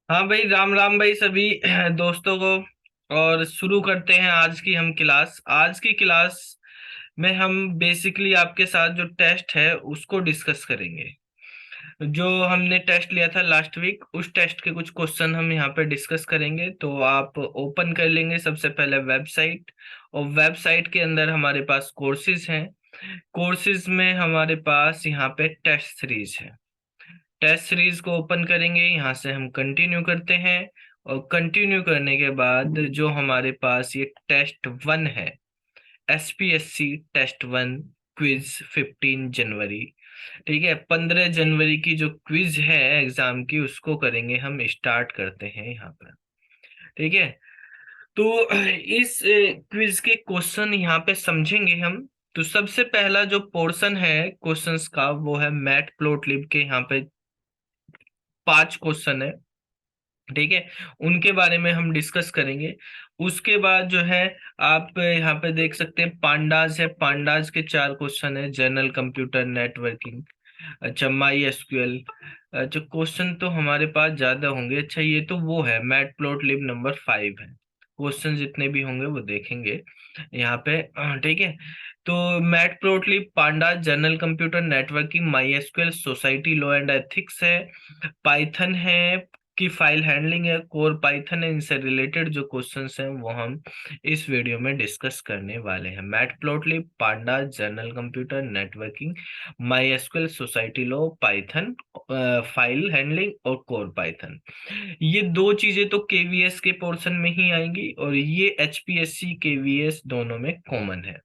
हाँ भाई, राम राम भाई सभी दोस्तों को। और शुरू करते हैं आज की हम क्लास। आज की क्लास में हम बेसिकली आपके साथ जो टेस्ट है उसको डिस्कस करेंगे। जो हमने टेस्ट लिया था लास्ट वीक, उस टेस्ट के कुछ क्वेश्चन हम यहाँ पे डिस्कस करेंगे। तो आप ओपन कर लेंगे सबसे पहले वेबसाइट, और वेबसाइट के अंदर हमारे पास कोर्सेज हैं। कोर्सेज में हमारे पास यहाँ पे टेस्ट सीरीज है। टेस्ट सीरीज को ओपन करेंगे, यहाँ से हम कंटिन्यू करते हैं। और कंटिन्यू करने के बाद जो हमारे पास ये टेस्ट 1 है, एसपीएससी टेस्ट 1 क्विज 15 जनवरी। ठीक है, 15 जनवरी की जो क्विज है एग्जाम की, उसको करेंगे हम। स्टार्ट करते हैं यहाँ पर। ठीक है, तो इस क्विज के क्वेश्चन यहाँ पे समझेंगे हम। तो सबसे पहला जो पोर्शन है क्वेश्चंस का, वो है मैट प्लॉट लिब के। यहाँ पे 5 क्वेश्चन है। ठीक है, उनके बारे में हम डिस्कस करेंगे। उसके बाद जो है, आप यहाँ पे देख सकते हैं पांडाज है। पांडाज के 4 क्वेश्चन है। जनरल कंप्यूटर नेटवर्किंग, अच्छा माई एसक्यूएल। अच्छा, क्वेश्चन तो हमारे पास ज्यादा होंगे। अच्छा, ये तो वो है मैट प्लॉट लिब नंबर 5 है। क्वेश्चन जितने भी होंगे वो देखेंगे यहाँ पे। ठीक है, तो matplotlib, pandas, general computer networking, MySQL, society law and ethics है, पाइथन है की फाइल हैंडलिंग है, कोर पाइथन है। इनसे रिलेटेड जो क्वेश्चंस हैं वो हम इस वीडियो में डिस्कस करने वाले हैं। मैटप्लॉटलिब, पांडा, general computer networking, MySQL, society law, Python, file handling और कोर पाइथन। ये दो चीजें तो केवीएस के पोर्शन में ही आएंगी, और ये एचपीएससी केवीएस दोनों में कॉमन है।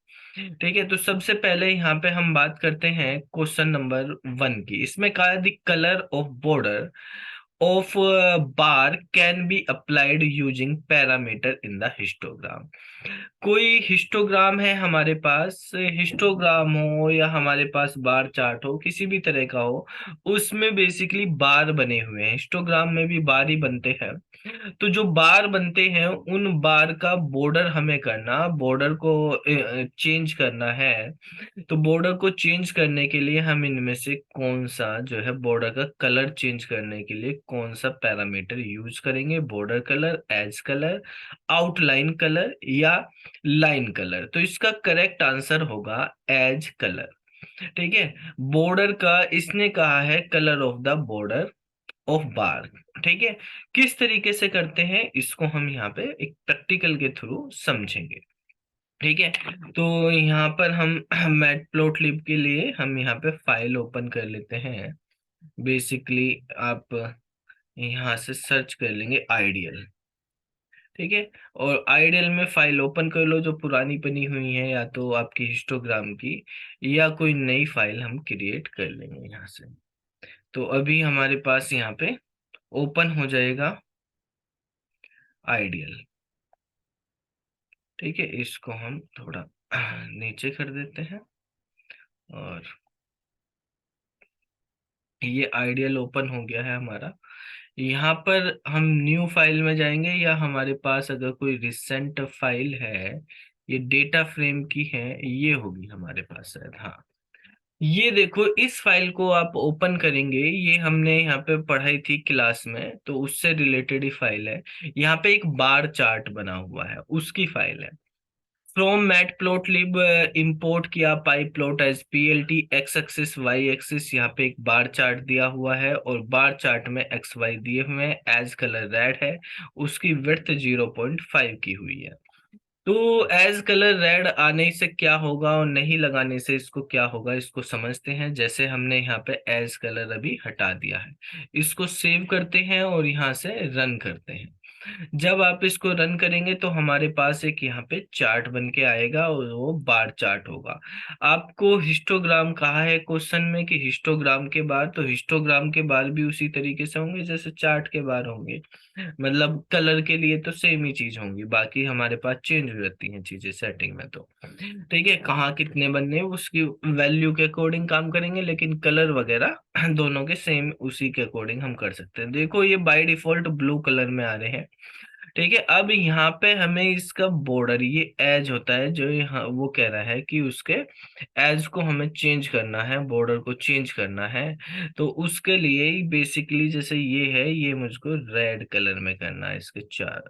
ठीक है, तो सबसे पहले यहाँ पे हम बात करते हैं क्वेश्चन नंबर 1 की। इसमें कहा है the colour of border of bar can be applied using parameter in the histogram। कोई हिस्टोग्राम है हमारे पास, हिस्टोग्राम हो या हमारे पास बार चार्ट हो, किसी भी तरह का हो, उसमें बेसिकली बार बने हुए हैं। हिस्टोग्राम में भी बार ही बनते हैं। तो जो बार बनते हैं उन बार का बॉर्डर हमें करना, बॉर्डर को चेंज करना है। तो बॉर्डर को चेंज करने के लिए हम इनमें से कौन सा जो है, बॉर्डर का कलर चेंज करने के लिए कौन सा पैरामीटर यूज करेंगे? Border colour, edge colour, outline colour या लाइन कलर? तो इसका करेक्ट आंसर होगा एज कलर। ठीक है, बॉर्डर का इसने कहा है colour of the border of bar. ठीक है, किस तरीके से करते हैं इसको हम यहाँ पे एक प्रैक्टिकल के थ्रू समझेंगे। ठीक है, तो यहाँ पर हम मैटप्लॉटलिब के लिए हम यहाँ पे फाइल ओपन कर लेते हैं। बेसिकली आप यहाँ से सर्च कर लेंगे आइडियल। ठीक है, और आइडियल में फाइल ओपन कर लो जो पुरानी बनी हुई है, या तो आपकी हिस्टोग्राम की, या कोई नई फाइल हम क्रिएट कर लेंगे यहाँ से। तो अभी हमारे पास यहाँ पे ओपन हो जाएगा आइडियल। ठीक है, इसको हम थोड़ा नीचे कर देते हैं, और ये आइडियल ओपन हो गया है हमारा। यहाँ पर हम न्यू फाइल में जाएंगे, या हमारे पास अगर कोई रिसेंट फाइल है, ये डेटा फ्रेम की है, ये होगी हमारे पास शायद। हाँ, ये देखो, इस फाइल को आप ओपन करेंगे, ये हमने यहाँ पे पढ़ाई थी क्लास में, तो उससे रिलेटेड ही फाइल है। यहाँ पे एक बार चार्ट बना हुआ है, उसकी फाइल है। फ्रॉम मैटप्लॉटलिब इंपोर्ट किया pyplot as PLT, x axis y axis, यहाँ पे एक बार चार्ट दिया हुआ है, और बार चार्ट में एक्स वाई दिए हुए हैं। एज कलर रेड है, उसकी विड्थ 0.5 की हुई है। तो एज कलर रेड आने से क्या होगा और नहीं लगाने से इसको क्या होगा, इसको समझते हैं। जैसे हमने यहाँ पे एज कलर अभी हटा दिया है, इसको सेव करते हैं और यहाँ से रन करते हैं। जब आप इसको रन करेंगे तो हमारे पास एक यहाँ पे चार्ट बन के आएगा, और वो बार चार्ट होगा। आपको हिस्टोग्राम कहा है क्वेश्चन में कि हिस्टोग्राम के बार, तो हिस्टोग्राम के बार भी उसी तरीके से होंगे जैसे चार्ट के बार होंगे। मतलब कलर के लिए तो सेम ही चीज होंगी, बाकी हमारे पास चेंज हो जाती हैं चीजें सेटिंग में। तो ठीक है, कहाँ कितने बनने हैं उसकी वैल्यू के अकॉर्डिंग काम करेंगे, लेकिन कलर वगैरह दोनों के सेम उसी के अकॉर्डिंग हम कर सकते हैं। देखो, ये बाय डिफॉल्ट ब्लू कलर में आ रहे हैं। ठीक है, अब यहाँ पे हमें इसका बॉर्डर, ये एज होता है जो यहाँ वो कह रहा है कि उसके एज को हमें चेंज करना है, बॉर्डर को चेंज करना है। तो उसके लिए बेसिकली जैसे ये है, ये मुझको रेड कलर में करना है, इसके चार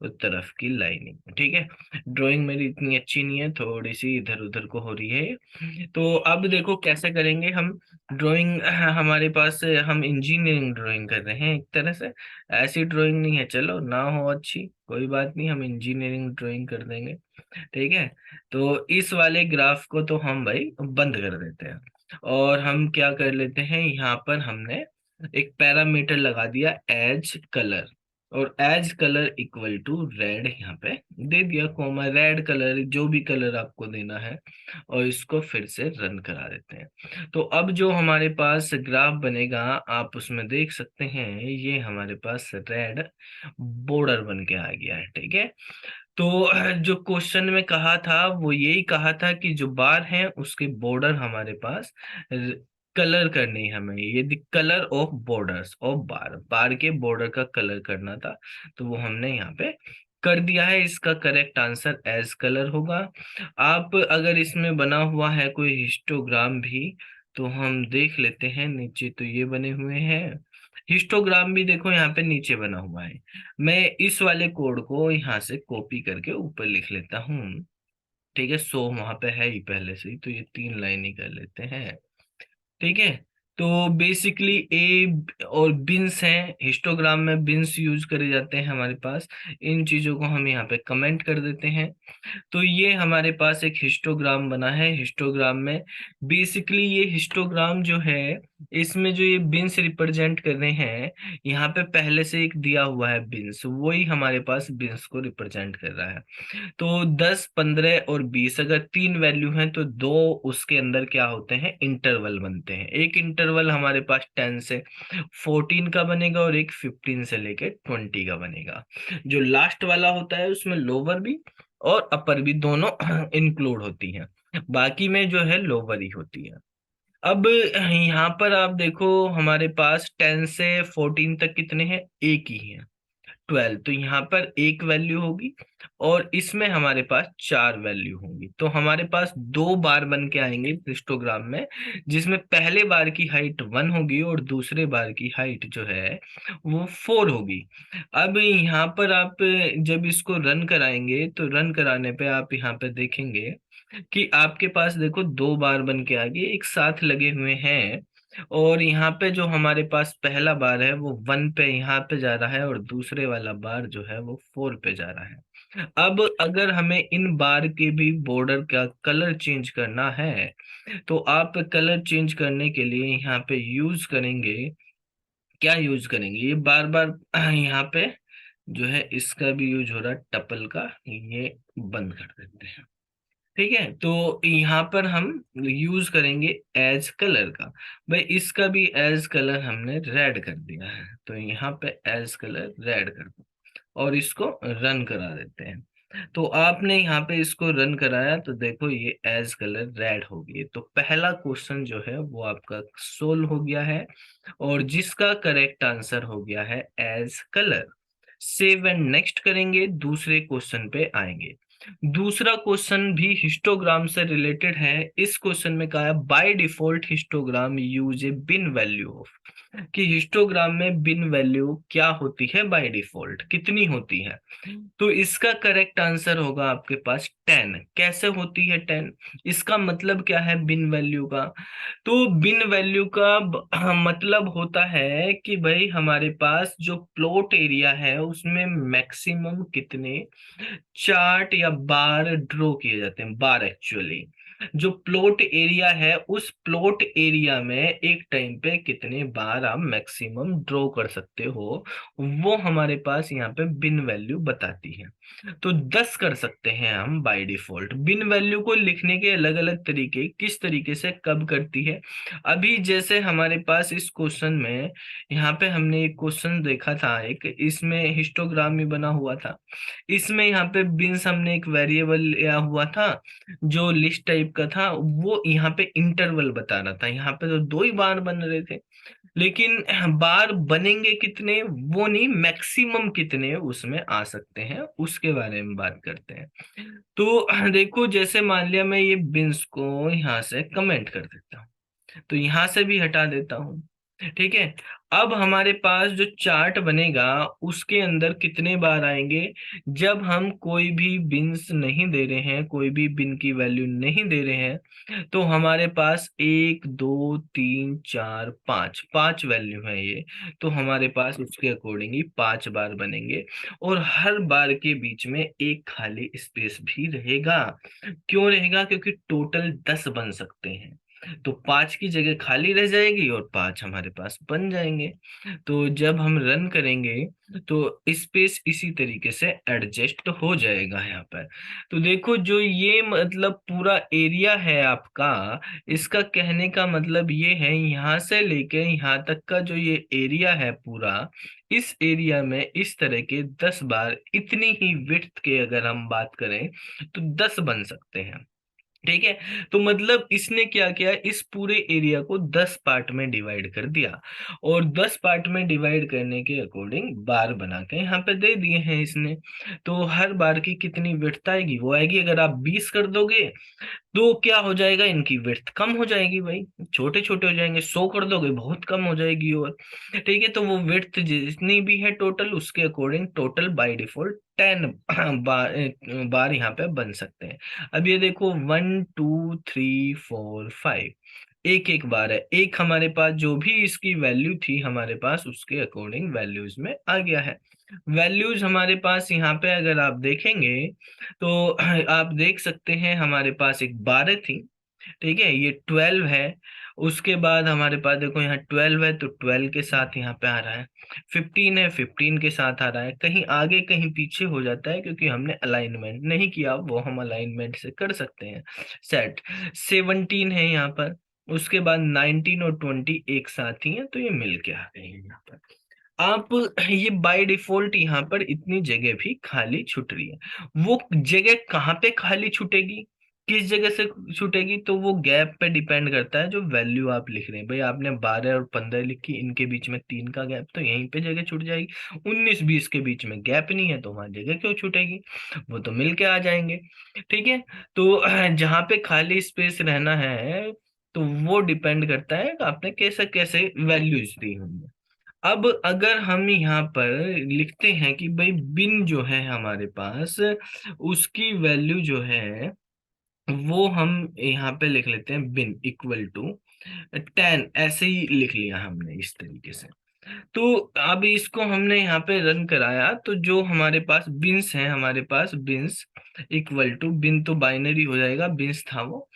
उस तरफ की लाइनिंग। ठीक है, ड्राइंग मेरी इतनी अच्छी नहीं है, थोड़ी सी इधर उधर को हो रही है। तो अब देखो कैसे करेंगे हम ड्राइंग। हमारे पास हम इंजीनियरिंग ड्राइंग कर रहे हैं एक तरह से, ऐसी ड्राइंग नहीं है, चलो ना हो अच्छी कोई बात नहीं, हम इंजीनियरिंग ड्राइंग कर देंगे। ठीक है, तो इस वाले ग्राफ को तो हम भाई बंद कर देते हैं, और हम क्या कर लेते हैं, यहाँ पर हमने एक पैरामीटर लगा दिया एज कलर, और edge colour equal to red यहाँ पे दे दिया, कॉमा रेड कलर जो भी कलर आपको देना है, और इसको फिर से रन करा देते हैं। तो अब जो हमारे पास ग्राफ बनेगा, आप उसमें देख सकते हैं, ये हमारे पास रेड बॉर्डर बन के आ गया है। ठीक है, तो जो क्वेश्चन में कहा था वो यही कहा था कि जो बार है उसके बॉर्डर हमारे पास कलर करनी है हमें, ये colour of borders of bar, bar के बॉर्डर का कलर करना था। तो वो हमने यहाँ पे कर दिया है, इसका करेक्ट आंसर एज कलर होगा। आप अगर इसमें बना हुआ है कोई हिस्टोग्राम भी, तो हम देख लेते हैं, नीचे तो ये बने हुए हैं, हिस्टोग्राम भी देखो यहाँ पे नीचे बना हुआ है। मैं इस वाले कोड को यहाँ से कॉपी करके ऊपर लिख लेता हूँ। ठीक है, सो वहां पे है ही पहले से ही, तो ये तीन लाइन ही कर लेते हैं। ठीक है, तो बेसिकली ए और बिन्स हैं, हिस्टोग्राम में बिन्स यूज करे जाते हैं हमारे पास, इन चीजों को हम यहाँ पे कमेंट कर देते हैं। तो ये हमारे पास एक हिस्टोग्राम बना है। हिस्टोग्राम में बेसिकली ये हिस्टोग्राम जो है, इसमें जो ये बिन्स रिप्रेजेंट कर रहे हैं, यहाँ पे पहले से एक दिया हुआ है बिन्स, वही हमारे पास बिन्स को रिप्रेजेंट कर रहा है। तो 10, 15 और 20 अगर तीन वैल्यू हैं, तो दो उसके अंदर क्या होते हैं, इंटरवल बनते हैं। एक इंटरवल हमारे पास 10 से 14 का बनेगा, और एक 15 से लेके 20 का बनेगा। जो लास्ट वाला होता है उसमें लोअर भी और अपर भी दोनों इंक्लूड होती हैं, बाकी में जो है लोअर ही होती है। अब यहाँ पर आप देखो, हमारे पास 10 से 14 तक कितने हैं, एक ही है, 12। तो यहाँ पर एक वैल्यू होगी, और इसमें हमारे पास चार वैल्यू होंगी, तो हमारे पास दो बार बन के आएंगे हिस्टोग्राम में, जिसमें पहले बार की हाइट 1 होगी और दूसरे बार की हाइट जो है वो 4 होगी। अब यहाँ पर आप जब इसको रन कराएंगे, तो रन कराने पे आप यहाँ पे देखेंगे कि आपके पास देखो दो बार बन के आगे एक साथ लगे हुए हैं, और यहाँ पे जो हमारे पास पहला बार है वो 1 पे यहाँ पे जा रहा है, और दूसरे वाला बार जो है वो 4 पे जा रहा है। अब अगर हमें इन बार के भी बॉर्डर का कलर चेंज करना है, तो आप कलर चेंज करने के लिए यहाँ पे यूज करेंगे, क्या यूज करेंगे, ये बार बार यहाँ पे जो है इसका भी यूज हो रहा है, टपल का, ये बंद कर देते हैं। ठीक है, तो यहाँ पर हम यूज करेंगे एज कलर का, भाई इसका भी एज कलर हमने रेड कर दिया है, तो यहाँ पे एज कलर रेड कर दो, और इसको रन करा देते हैं। तो आपने यहाँ पे इसको रन कराया, तो देखो ये एज कलर रेड हो गई, तो पहला क्वेश्चन जो है वो आपका सोल्व हो गया है, और जिसका करेक्ट आंसर हो गया है edge colour. Save and next करेंगे, दूसरे क्वेश्चन पे आएंगे। दूसरा क्वेश्चन भी हिस्टोग्राम से रिलेटेड है। इस क्वेश्चन में कहा है by default histogram use a bin value of, कि हिस्टोग्राम में बिन वैल्यू क्या होती है, बाय डिफॉल्ट कितनी होती है। तो इसका करेक्ट आंसर होगा आपके पास 10। कैसे होती है 10, इसका मतलब क्या है बिन वैल्यू का, तो बिन वैल्यू का मतलब होता है कि भाई हमारे पास जो प्लॉट एरिया है उसमें मैक्सिमम कितने चार्ट या बार ड्रॉ किए जाते हैं, बार एक्चुअली जो प्लॉट एरिया है, उस प्लॉट एरिया में एक टाइम पे कितने बार आप मैक्सिमम ड्रॉ कर सकते हो, वो हमारे पास यहाँ पे बिन वैल्यू बताती है। तो 10 कर सकते हैं हम बाय डिफॉल्ट। बिन वैल्यू को लिखने के अलग अलग तरीके, किस तरीके से कब करती है, अभी जैसे हमारे पास इस क्वेश्चन में, यहाँ पे हमने एक क्वेश्चन देखा था, एक इसमें हिस्टोग्राम भी बना हुआ था, इसमें यहाँ पे बिन्स हमने एक वेरिएबल लिया हुआ था जो लिस्ट टाइप टाइप का था, वो यहाँ पे इंटरवल बता रहा था। यहाँ पे तो दो ही बार बन रहे थे, लेकिन बार बनेंगे कितने वो नहीं, मैक्सिमम कितने उसमें आ सकते हैं उसके बारे में बात करते हैं। तो देखो, जैसे मान लिया मैं ये बिन्स को यहाँ से कमेंट कर देता हूँ, तो यहां से भी हटा देता हूं। ठीक है, अब हमारे पास जो चार्ट बनेगा उसके अंदर कितने बार आएंगे, जब हम कोई भी बिन्स नहीं दे रहे हैं, कोई भी बिन की वैल्यू नहीं दे रहे हैं, तो हमारे पास 1 2 3 4 5 5 वैल्यू है ये। तो हमारे पास उसके अकॉर्डिंग ही 5 बार बनेंगे, और हर बार के बीच में एक खाली स्पेस भी रहेगा। क्यों रहेगा? क्योंकि टोटल 10 बन सकते हैं, तो 5 की जगह खाली रह जाएगी और 5 हमारे पास बन जाएंगे। तो जब हम रन करेंगे तो स्पेस इसी तरीके से एडजस्ट हो जाएगा यहाँ पर। तो देखो, जो ये मतलब पूरा एरिया है आपका, इसका कहने का मतलब ये है, यहाँ से लेके यहाँ तक का जो ये एरिया है पूरा, इस एरिया में इस तरह के 10 बार इतनी ही विड्थ के अगर हम बात करें तो 10 बन सकते हैं। ठीक है, तो मतलब इसने क्या किया, इस पूरे एरिया को 10 पार्ट में डिवाइड कर दिया, और 10 पार्ट में डिवाइड करने के अकॉर्डिंग बार बना के यहाँ पे दे दिए हैं इसने। तो हर बार की कितनी विड्थ आएगी, वो आएगी, अगर आप 20 कर दोगे तो क्या हो जाएगा, इनकी विड्थ कम हो जाएगी भाई, छोटे छोटे हो जाएंगे। 100 कर दोगे, बहुत कम हो जाएगी। और ठीक है, तो वो विड्थ जितनी भी है टोटल, उसके अकॉर्डिंग टोटल बाय डिफॉल्ट 10 बार यहाँ पे बन सकते हैं। अब ये देखो, 1 2 3 4 5, एक एक बार है, एक हमारे पास जो भी इसकी वैल्यू थी हमारे पास उसके अकॉर्डिंग वैल्यूज में आ गया है। वैल्यूज हमारे पास यहाँ पे अगर आप देखेंगे तो आप देख सकते हैं, हमारे पास एक 12 थी। ठीक है, ये 12 है। उसके बाद हमारे पास देखो, यहाँ 12 है तो 12 के साथ यहाँ पे आ रहा है। 15 है, 15 के साथ आ रहा है। कहीं आगे कहीं पीछे हो जाता है क्योंकि हमने अलाइनमेंट नहीं किया, वो हम अलाइनमेंट से कर सकते हैं सेट। 17 है यहाँ पर। उसके बाद 19 और 20 एक साथ ही है, तो ये मिल के आ गए हैं यहाँ पर। आप ये बाय डिफॉल्ट यहाँ पर इतनी जगह भी खाली छूट रही है। वो जगह कहाँ पे खाली छूटेगी, किस जगह से छूटेगी, तो वो गैप पे डिपेंड करता है जो वैल्यू आप लिख रहे हैं। भाई आपने 12 और 15 लिखी, इनके बीच में 3 का गैप, तो यहीं पे जगह छूट जाएगी। 19 20 के बीच में गैप नहीं है, तो वहां जगह क्यों छूटेगी, वो तो मिल के आ जाएंगे। ठीक है, तो जहाँ पे खाली स्पेस रहना है, तो वो डिपेंड करता है कि आपने कैसे कैसे वैल्यूज दी होंगी। अब अगर हम यहाँ पर लिखते हैं कि भाई बिन जो है हमारे पास, उसकी वैल्यू जो है वो हम यहाँ पे लिख लेते हैं, बिन इक्वल टू 10, ऐसे ही लिख लिया हमने इस तरीके से। तो अब इसको हमने यहाँ पे रन कराया, तो जो हमारे पास बिन्स है, हमारे पास बिन्स इक्वल टू, बिन तो बाइनरी हो जाएगा, बिन्स था वो,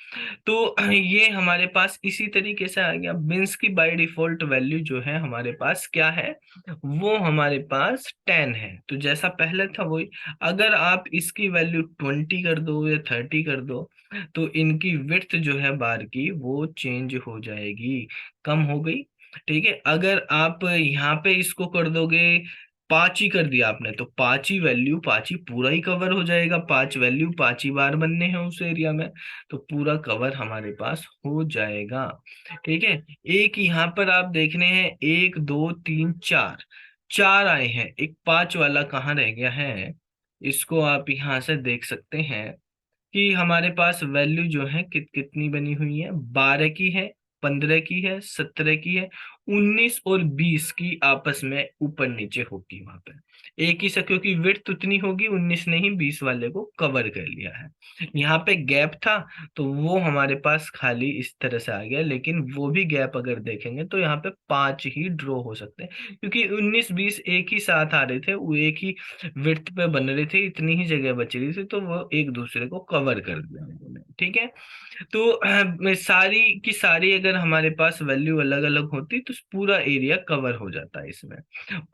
तो ये हमारे पास इसी तरीके से आ गया। बिन्स की बाय डिफॉल्ट वैल्यू जो है हमारे पास क्या है, वो हमारे पास 10 है, तो जैसा पहले था वही। अगर आप इसकी वैल्यू 20 कर दो या 30 कर दो, तो इनकी विड्थ जो है बार की वो चेंज हो जाएगी, कम हो गई। ठीक है, अगर आप यहाँ पे इसको कर दोगे, 5 ही कर दिया आपने, तो 5 ही वैल्यू, 5 ही पूरा ही कवर हो जाएगा। 5 वैल्यू 5 ही बार बनने हैं उस एरिया में, तो पूरा कवर हमारे पास हो जाएगा। ठीक है, एक यहाँ पर आप देख रहे हैं, 1 2 3 4, 4 आए हैं, एक 5 वाला कहाँ रह गया है, इसको आप यहाँ से देख सकते हैं कि हमारे पास वैल्यू जो है कितनी बनी हुई है, 12 की है, 15 की है, 17 की है, 19 और 20 की आपस में ऊपर नीचे होगी वहां पर। एक ही से, क्योंकि विड्थ उतनी होगी, 19 ने ही 20 वाले को कवर कर लिया है। यहाँ पे गैप था, तो वो हमारे पास खाली इस तरह से आ गया, लेकिन वो भी गैप अगर देखेंगे तो यहाँ पे 5 ही ड्रॉ हो सकते हैं, क्योंकि 19 20 एक ही साथ आ रहे थे, वो एक ही विड्थ पे बन रहे थे, इतनी ही जगह बच रही थी, तो वो एक दूसरे को कवर कर दिया उन्होंने। ठीक है, तो सारी की सारी अगर हमारे पास वैल्यू अलग अलग होती तो पूरा एरिया कवर हो जाता है इसमें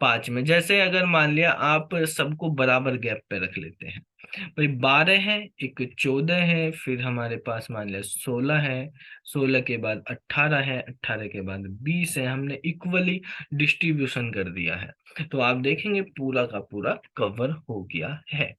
5 में। जैसे अगर मान लिया आप सबको बराबर गैप पे रख लेते हैं, भाई 12 है, एक 14 है, फिर हमारे पास मान लिया 16 है, 16 के बाद 18 है, 18 के बाद 20 है, हमने इक्वली डिस्ट्रीब्यूशन कर दिया है। तो आप देखेंगे पूरा का पूरा कवर हो गया है।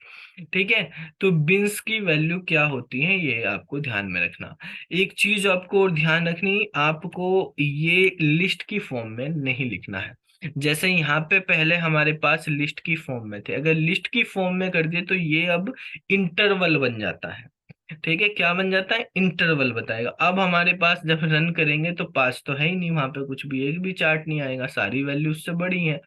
ठीक है, तो बिन्स की वैल्यू क्या होती है ये आपको ध्यान में रखना। एक चीज आपको और ध्यान रखनी, आपको ये लिस्ट की फॉर्म में नहीं लिखना है। जैसे यहाँ पे पहले हमारे पास लिस्ट की फॉर्म में थे, अगर लिस्ट की फॉर्म में कर दिए तो ये अब इंटरवल बन जाता है। ठीक है, क्या बन जाता है, इंटरवल बताएगा। अब हमारे पास जब रन करेंगे तो पास तो है ही नहीं, वहां पे कुछ भी एक भी चार्ट नहीं आएगा, सारी वैल्यू उससे बड़ी है।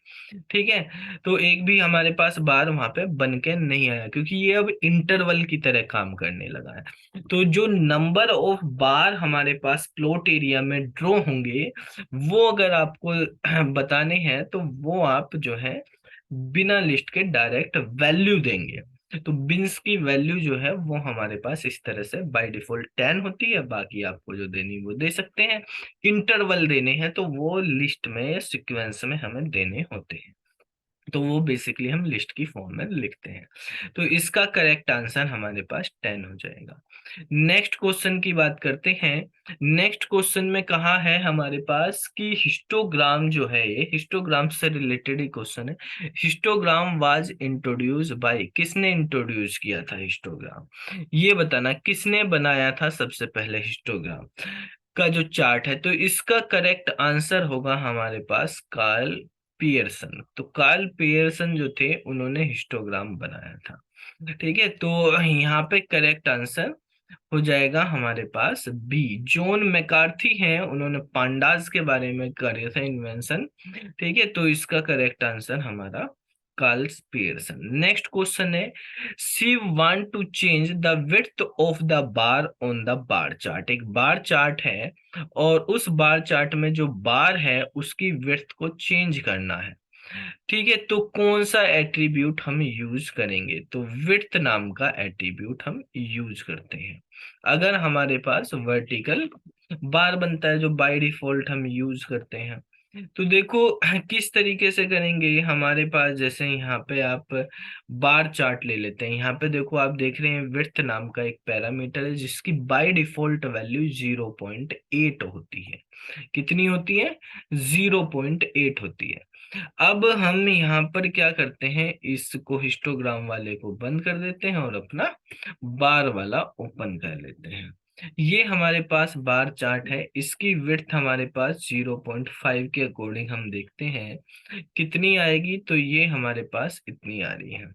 ठीक है, तो एक भी हमारे पास बार वहां पे बन के नहीं आया, क्योंकि ये अब इंटरवल की तरह काम करने लगा है। तो जो नंबर ऑफ बार हमारे पास प्लॉट एरिया में ड्रॉ होंगे, वो अगर आपको बताने हैं तो वो आप जो है बिना लिस्ट के डायरेक्ट वैल्यू देंगे। तो बिन्स की वैल्यू जो है वो हमारे पास इस तरह से बाय डिफॉल्ट 10 होती है, बाकी आपको जो देनी वो दे सकते हैं। इंटरवल देने हैं तो वो लिस्ट में या सीक्वेंस में हमें देने होते हैं, तो वो बेसिकली हम लिस्ट की फॉर्म में लिखते हैं। तो इसका करेक्ट आंसर हमारे पास 10 हो जाएगा। नेक्स्ट क्वेश्चन की बात करते हैं। नेक्स्ट क्वेश्चन में कहा है हमारे पास कि हिस्टोग्राम जो है, ये हिस्टोग्राम से रिलेटेड ही क्वेश्चन है। हिस्टोग्राम वाज इंट्रोड्यूस बाय, किसने इंट्रोड्यूस किया था हिस्टोग्राम, ये बताना किसने बनाया था सबसे पहले हिस्टोग्राम का जो चार्ट है। तो इसका करेक्ट आंसर होगा हमारे पास कार्ल पियर्सन। तो कार्ल पियर्सन जो थे उन्होंने हिस्टोग्राम बनाया था। ठीक है, तो यहाँ पे करेक्ट आंसर हो जाएगा हमारे पास बी। जॉन मैकार्थी हैं, उन्होंने पांडास के बारे में करे थे इन्वेंशन। ठीक है, तो इसका करेक्ट आंसर हमारा कार्ल पियर्सन। नेक्स्ट क्वेश्चन है, see want to change the width of the bar on the bar chart. एक बार चार्ट है और उस बार चार्ट में जो बार है उसकी विड्थ को चेंज करना है। ठीक है, तो कौन सा एट्रीब्यूट हम यूज करेंगे, तो विड्थ नाम का एट्रीब्यूट हम यूज करते हैं अगर हमारे पास वर्टिकल बार बनता है, जो बाय डिफॉल्ट हम यूज करते हैं। तो देखो किस तरीके से करेंगे, हमारे पास जैसे यहाँ पे आप बार चार्ट ले लेते हैं। यहाँ पे देखो आप देख रहे हैं विड्थ नाम का एक पैरामीटर है जिसकी बाय डिफॉल्ट वैल्यू 0.8 होती है। कितनी होती है, 0.8 होती है। अब हम यहाँ पर क्या करते हैं, इसको हिस्टोग्राम वाले को बंद कर देते हैं और अपना बार वाला ओपन कर लेते हैं। ये हमारे पास बार चार्ट है, इसकी विड्थ हमारे पास 0.5 के अकॉर्डिंग हम देखते हैं कितनी आएगी, तो ये हमारे पास इतनी आ रही है।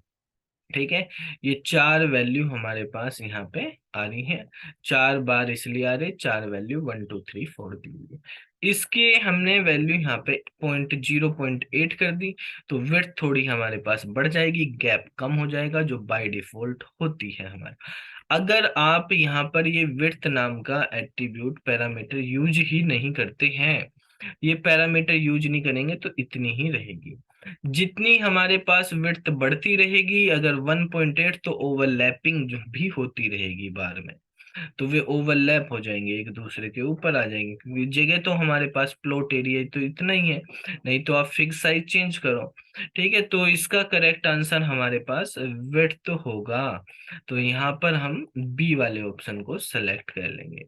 ठीक है, ये चार वैल्यू हमारे पास यहाँ पे आ रही है, चार बार इसलिए आ रही, चार वैल्यू 1 2 3 4 दी हुई है। इसके हमने वैल्यू यहाँ पे 0.8 कर दी, तो विड्थ थोड़ी हमारे पास बढ़ जाएगी, गैप कम हो जाएगा, जो बाय डिफॉल्ट होती है हमारे। अगर आप यहाँ पर ये विड्थ नाम का एट्रीब्यूट पैरामीटर यूज ही नहीं करते हैं, ये पैरामीटर यूज नहीं करेंगे, तो इतनी ही रहेगी। जितनी हमारे पास विड्थ बढ़ती रहेगी, अगर 1.8, तो ओवरलैपिंग जो भी होती रहेगी बार में, तो वे ओवरलैप हो जाएंगे, एक दूसरे के ऊपर आ जाएंगे, क्योंकि जगह तो हमारे पास प्लॉट एरिया तो इतना ही है, नहीं तो आप फिक्स साइज चेंज करो। ठीक है, तो इसका करेक्ट आंसर हमारे पास विड्थ तो होगा, तो यहाँ पर हम बी वाले ऑप्शन को सेलेक्ट कर लेंगे।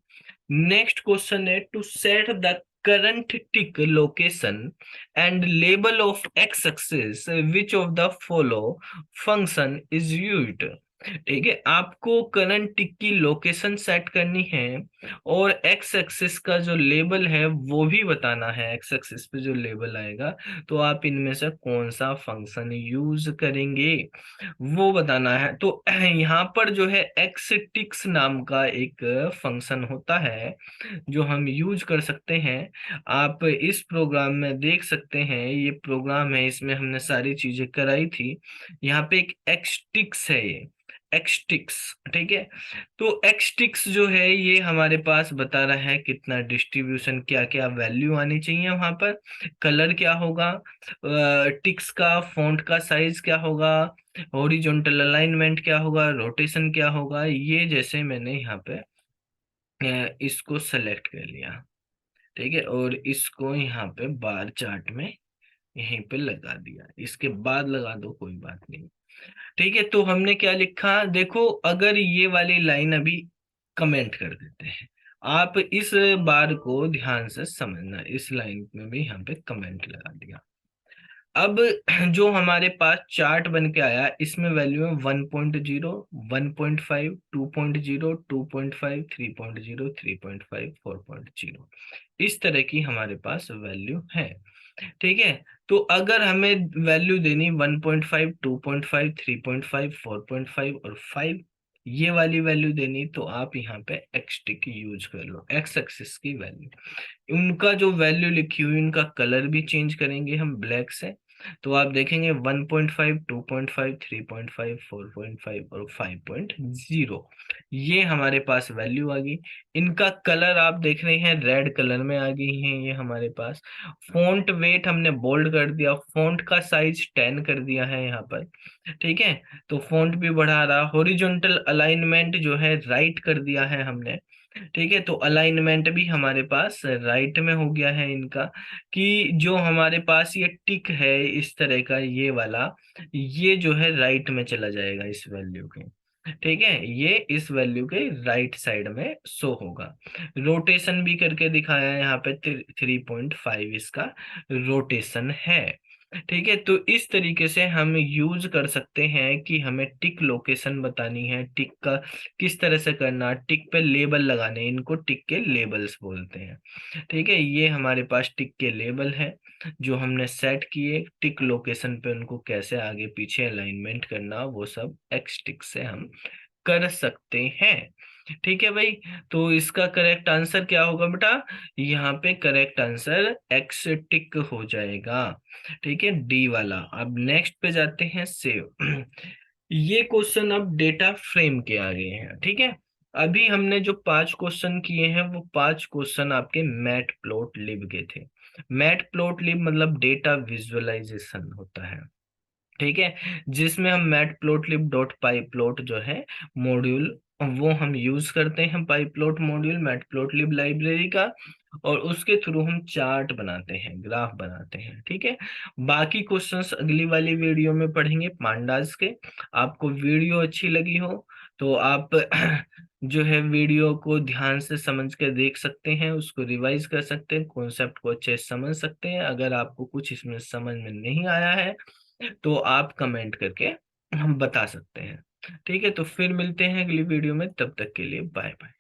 नेक्स्ट क्वेश्चन है, to set the current tick location and label of x-axis which of the follow function is used। ठीक है, आपको करंट टिक की लोकेशन सेट करनी है और एक्स एक्सिस का जो लेबल है वो भी बताना है, एक्स एक्सिस पे जो लेबल आएगा, तो आप इनमें से कौन सा फंक्शन यूज करेंगे वो बताना है। तो यहाँ पर जो है एक्स टिक्स नाम का एक फंक्शन होता है जो हम यूज कर सकते हैं। आप इस प्रोग्राम में देख सकते हैं, ये प्रोग्राम है, इसमें हमने सारी चीजें कराई थी। यहाँ पे एक एक्सटिक्स है, ये एक्सटिक्स। ठीक है, तो एक्सटिक्स जो है ये हमारे पास बता रहा है कितना डिस्ट्रीब्यूशन, क्या क्या वैल्यू आनी चाहिए वहां पर, कलर क्या होगा, टिक्स का फॉन्ट का साइज क्या होगा, हॉरिजॉन्टल अलाइनमेंट क्या होगा, रोटेशन क्या होगा, ये जैसे मैंने यहाँ पे इसको सेलेक्ट कर लिया। ठीक है, और इसको यहाँ पे बार चार्ट में यहीं पे लगा दिया, इसके बाद लगा दो कोई बात नहीं। ठीक है, तो हमने क्या लिखा देखो, अगर ये वाली लाइन अभी कमेंट कर देते हैं, आप इस बार को ध्यान से समझना, इस लाइन में भी यहाँ पे कमेंट लगा दिया। अब जो हमारे पास चार्ट बन के आया, इसमें वैल्यू है 1.0, 1.5, 2.0, 2.5, 3.0, 3.5, 4.0, इस तरह की हमारे पास वैल्यू है। ठीक है, तो अगर हमें वैल्यू देनी 1.5, 2.5, 3.5, 4.5 और 5, ये वाली वैल्यू देनी, तो आप यहाँ पे एक्स टिक यूज कर लो, एक्स एक्सिस की वैल्यू। उनका जो वैल्यू लिखी हुई, उनका कलर भी चेंज करेंगे हम ब्लैक से। तो आप देखेंगे 1.5, 2.5, 3.5, 4.5 और 5.0, ये हमारे पास वैल्यू आ गई। इनका कलर आप देख रहे हैं रेड कलर में आ गई है ये हमारे पास। फॉन्ट वेट हमने बोल्ड कर दिया, फॉन्ट का साइज 10 कर दिया है यहाँ पर। ठीक है, तो फॉन्ट भी बढ़ा रहा, हॉरिजॉन्टल अलाइनमेंट जो है राइट कर दिया है हमने। ठीक है, तो अलाइनमेंट भी हमारे पास राइट में हो गया है इनका, कि जो हमारे पास ये टिक है इस तरह का ये वाला, ये जो है राइट में चला जाएगा इस वैल्यू के। ठीक है, ये इस वैल्यू के राइट साइड में शो होगा। रोटेशन भी करके दिखाया है यहाँ पे, 3.5 इसका रोटेशन है। ठीक है, तो इस तरीके से हम यूज कर सकते हैं कि हमें टिक लोकेशन बतानी है, टिक का किस तरह से करना, टिक पे लेबल लगाने, इनको टिक के लेबल्स बोलते हैं। ठीक है, ये हमारे पास टिक के लेबल है जो हमने सेट किए, टिक लोकेशन पे उनको कैसे आगे पीछे अलाइनमेंट करना, वो सब एक्स टिक से हम कर सकते हैं। ठीक है भाई, तो इसका करेक्ट आंसर क्या होगा बेटा, यहाँ पे करेक्ट आंसर एक्स टिक हो जाएगा। ठीक है, डी वाला। अब नेक्स्ट पे जाते हैं, सेव। ये क्वेश्चन अब डेटा फ्रेम के आ गए हैं। ठीक है, अभी हमने जो 5 क्वेश्चन किए हैं, वो 5 क्वेश्चन आपके मैट प्लॉट लिब के थे। मैट प्लॉट लिब मतलब डेटा विजुअलाइजेशन होता है। ठीक है, जिसमें हम मैट प्लॉट लिब डॉट पाई प्लॉट जो है मॉड्यूल, वो हम यूज करते हैं, पाई प्लॉट मॉड्यूल मैट प्लॉट लिब लाइब्रेरी का, और उसके थ्रू हम चार्ट बनाते हैं, ग्राफ बनाते हैं। ठीक है, बाकी क्वेश्चंस अगली वाली वीडियो में पढ़ेंगे पांडास के। आपको वीडियो अच्छी लगी हो तो आप जो है वीडियो को ध्यान से समझ कर देख सकते हैं, उसको रिवाइज कर सकते हैं, कॉन्सेप्ट को अच्छे से समझ सकते हैं। अगर आपको कुछ इसमें समझ में नहीं आया है तो आप कमेंट करके हम बता सकते हैं। ठीक है, तो फिर मिलते हैं अगली वीडियो में, तब तक के लिए बाय बाय।